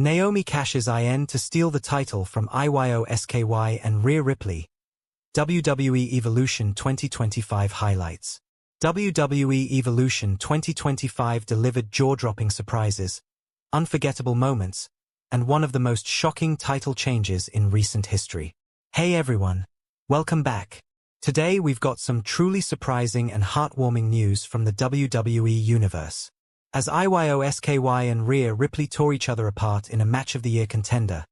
Naomi cashes in to steal the title from IYO SKY and Rhea Ripley. WWE Evolution 2025 highlights. WWE Evolution 2025 delivered jaw-dropping surprises, unforgettable moments, and one of the most shocking title changes in recent history. Hey everyone, welcome back. Today we've got some truly surprising and heartwarming news from the WWE Universe. As IYO SKY and Rhea Ripley tore each other apart in a Match of the Year contender,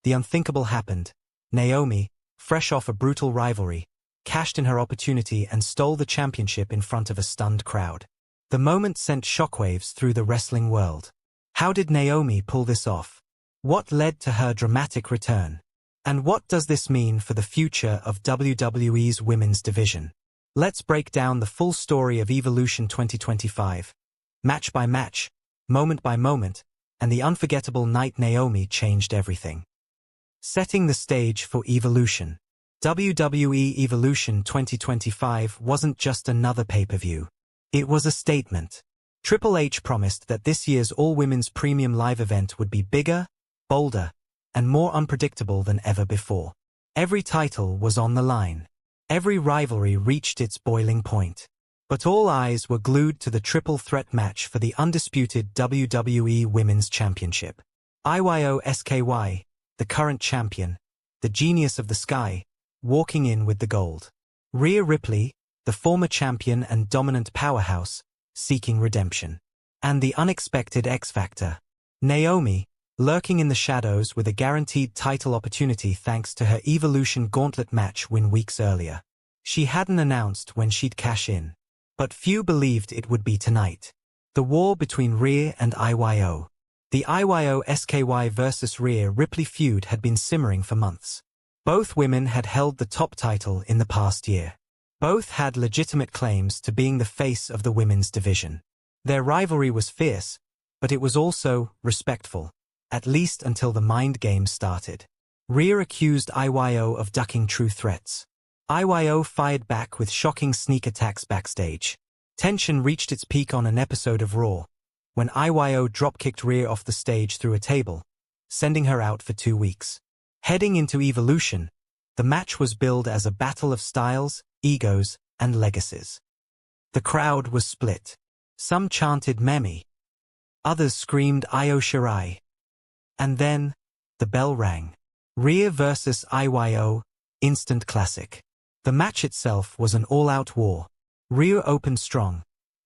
the unthinkable happened. Naomi, fresh off a brutal rivalry, cashed in her opportunity and stole the championship in front of a stunned crowd. The moment sent shockwaves through the wrestling world. How did Naomi pull this off? What led to her dramatic return? And what does this mean for the future of WWE's women's division? Let's break down the full story of Evolution 2025. Match by match, moment by moment, and the unforgettable night Naomi changed everything. Setting the stage for Evolution. WWE Evolution 2025 wasn't just another pay-per-view. It was a statement. Triple H promised that this year's all-women's premium live event would be bigger, bolder, and more unpredictable than ever before. Every title was on the line. Every rivalry reached its boiling point. But all eyes were glued to the triple threat match for the undisputed WWE Women's Championship. IYO SKY, the current champion, the genius of the sky, walking in with the gold. Rhea Ripley, the former champion and dominant powerhouse, seeking redemption. And the unexpected X-Factor. Naomi, lurking in the shadows with a guaranteed title opportunity thanks to her Evolution Gauntlet match win weeks earlier. She hadn't announced when she'd cash in. But few believed it would be tonight. The war between Rhea and IYO. The IYO SKY versus Rhea Ripley feud had been simmering for months. Both women had held the top title in the past year. Both had legitimate claims to being the face of the women's division. Their rivalry was fierce, but it was also respectful, at least until the mind games started. Rhea accused IYO of ducking true threats. IYO fired back with shocking sneak attacks backstage. Tension reached its peak on an episode of Raw, when IYO dropkicked Rhea off the stage through a table, sending her out for 2 weeks. Heading into Evolution, the match was billed as a battle of styles, egos, and legacies. The crowd was split. Some chanted Memi. Others screamed Io Shirai. And then, the bell rang. Rhea versus IYO, instant classic. The match itself was an all-out war. Rhea opened strong,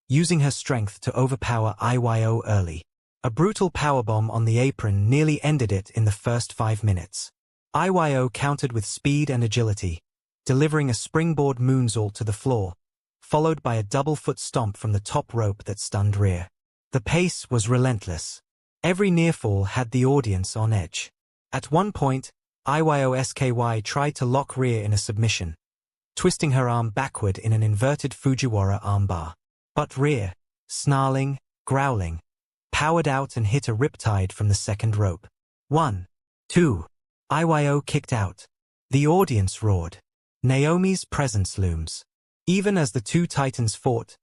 using her strength to overpower IYO early. A brutal powerbomb on the apron nearly ended it in the first 5 minutes. IYO countered with speed and agility, delivering a springboard moonsault to the floor, followed by a double foot stomp from the top rope that stunned Rhea. The pace was relentless. Every nearfall had the audience on edge. At one point, IYO SKY tried to lock Rhea in a submission, twisting her arm backward in an inverted Fujiwara armbar. But Rhea, snarling, growling, powered out and hit a riptide from the second rope. 1, 2. IYO kicked out. The audience roared. Naomi's presence looms. Even as the two titans fought,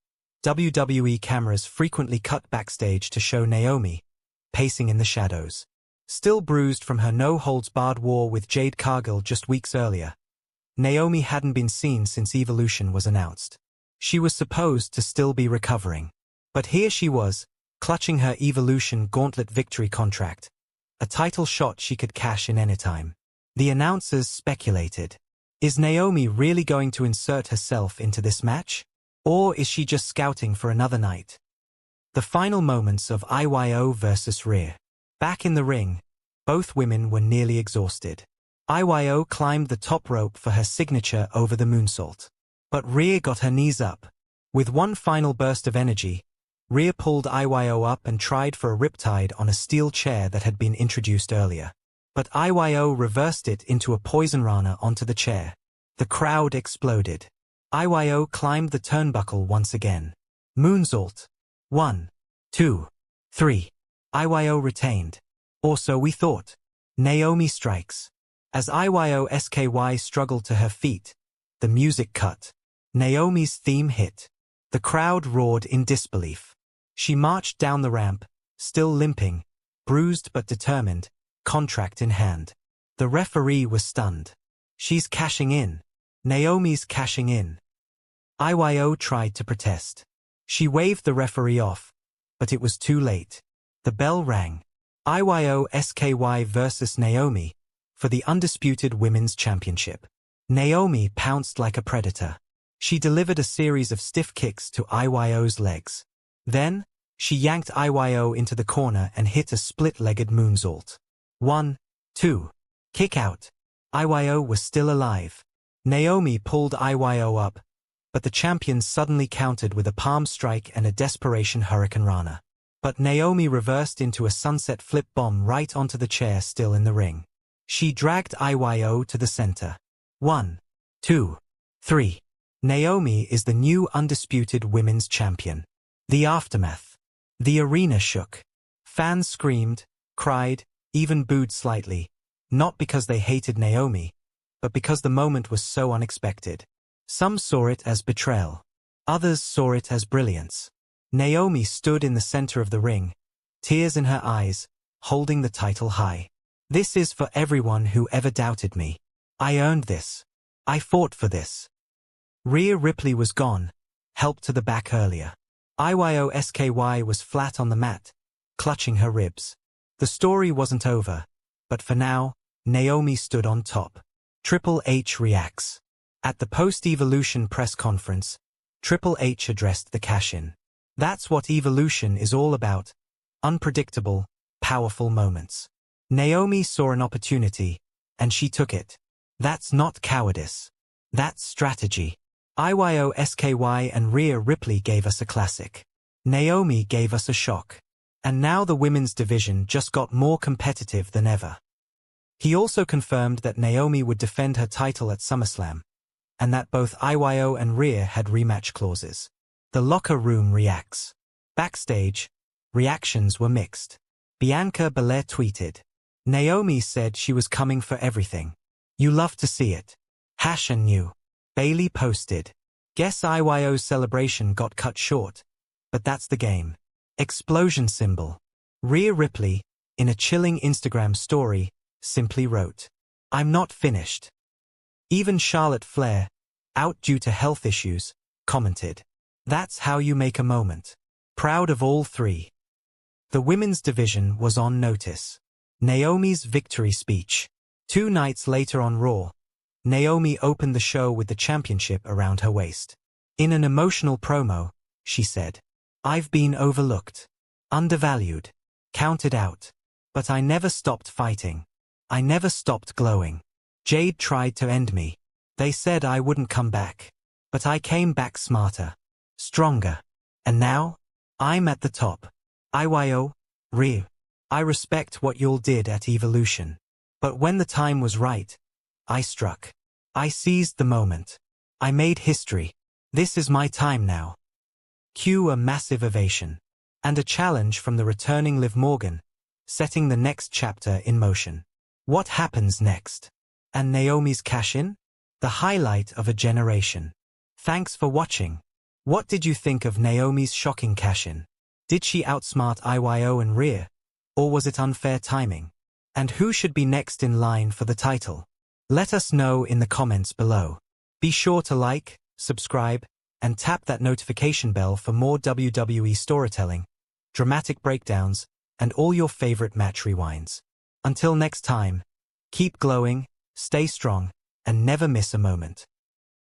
WWE cameras frequently cut backstage to show Naomi, pacing in the shadows. Still bruised from her no-holds-barred war with Jade Cargill just weeks earlier, Naomi hadn't been seen since Evolution was announced. She was supposed to still be recovering. But here she was, clutching her Evolution Gauntlet victory contract, a title shot she could cash in anytime. The announcers speculated. Is Naomi really going to insert herself into this match? Or is she just scouting for another night? The final moments of IYO versus Rhea. Back in the ring, both women were nearly exhausted. IYO climbed the top rope for her signature over the moonsault. But Rhea got her knees up. With one final burst of energy, Rhea pulled IYO up and tried for a riptide on a steel chair that had been introduced earlier. But IYO reversed it into a poison rana onto the chair. The crowd exploded. IYO climbed the turnbuckle once again. Moonsault. 1, 2, 3. IYO retained. Or so we thought. Naomi strikes. As IYO SKY struggled to her feet, the music cut. Naomi's theme hit. The crowd roared in disbelief. She marched down the ramp, still limping, bruised but determined, contract in hand. The referee was stunned. She's cashing in. Naomi's cashing in. IYO tried to protest. She waved the referee off, but it was too late. The bell rang. IYO SKY versus Naomi for the undisputed Women's Championship. Naomi pounced like a predator. She delivered a series of stiff kicks to IYO's legs. Then, she yanked IYO into the corner and hit a split-legged moonsault. 1, 2. Kick out. IYO was still alive. Naomi pulled IYO up, but the champion suddenly countered with a palm strike and a desperation hurricanrana. But Naomi reversed into a sunset flip bomb right onto the chair still in the ring. She dragged IYO to the center. 1, 2, 3. Naomi is the new undisputed women's champion. The aftermath. The arena shook. Fans screamed, cried, even booed slightly, not because they hated Naomi, but because the moment was so unexpected. Some saw it as betrayal. Others saw it as brilliance. Naomi stood in the center of the ring, tears in her eyes, holding the title high. This is for everyone who ever doubted me. I earned this. I fought for this. Rhea Ripley was gone, helped to the back earlier. IYO SKY was flat on the mat, clutching her ribs. The story wasn't over, but for now, Naomi stood on top. Triple H reacts. At the post-Evolution press conference, Triple H addressed the cash-in. That's what Evolution is all about. Unpredictable, powerful moments. Naomi saw an opportunity, and she took it. That's not cowardice. That's strategy. IYO SKY and Rhea Ripley gave us a classic. Naomi gave us a shock. And now the women's division just got more competitive than ever. He also confirmed that Naomi would defend her title at SummerSlam, and that both IYO and Rhea had rematch clauses. The locker room reacts. Backstage, reactions were mixed. Bianca Belair tweeted. Naomi said she was coming for everything. You love to see it. Hash and knew. Bailey posted. Guess IYO's celebration got cut short. But that's the game. Explosion symbol. Rhea Ripley, in a chilling Instagram story, simply wrote, I'm not finished. Even Charlotte Flair, out due to health issues, commented. That's how you make a moment. Proud of all three. The women's division was on notice. Naomi's victory speech. 2 nights later on Raw, Naomi opened the show with the championship around her waist. In an emotional promo, she said, I've been overlooked, undervalued, counted out, but I never stopped fighting. I never stopped glowing. Jade tried to end me. They said I wouldn't come back. But I came back smarter, stronger. And now, I'm at the top. IYO, Rhea, I respect what y'all did at Evolution. But when the time was right, I struck. I seized the moment. I made history. This is my time now. Cue a massive ovation. And a challenge from the returning Liv Morgan, setting the next chapter in motion. What happens next? And Naomi's cash-in? The highlight of a generation. Thanks for watching. What did you think of Naomi's shocking cash-in? Did she outsmart IYO and Rhea? Or was it unfair timing? And who should be next in line for the title? Let us know in the comments below. Be sure to like, subscribe, and tap that notification bell for more WWE storytelling, dramatic breakdowns, and all your favorite match rewinds. Until next time, keep glowing, stay strong, and never miss a moment.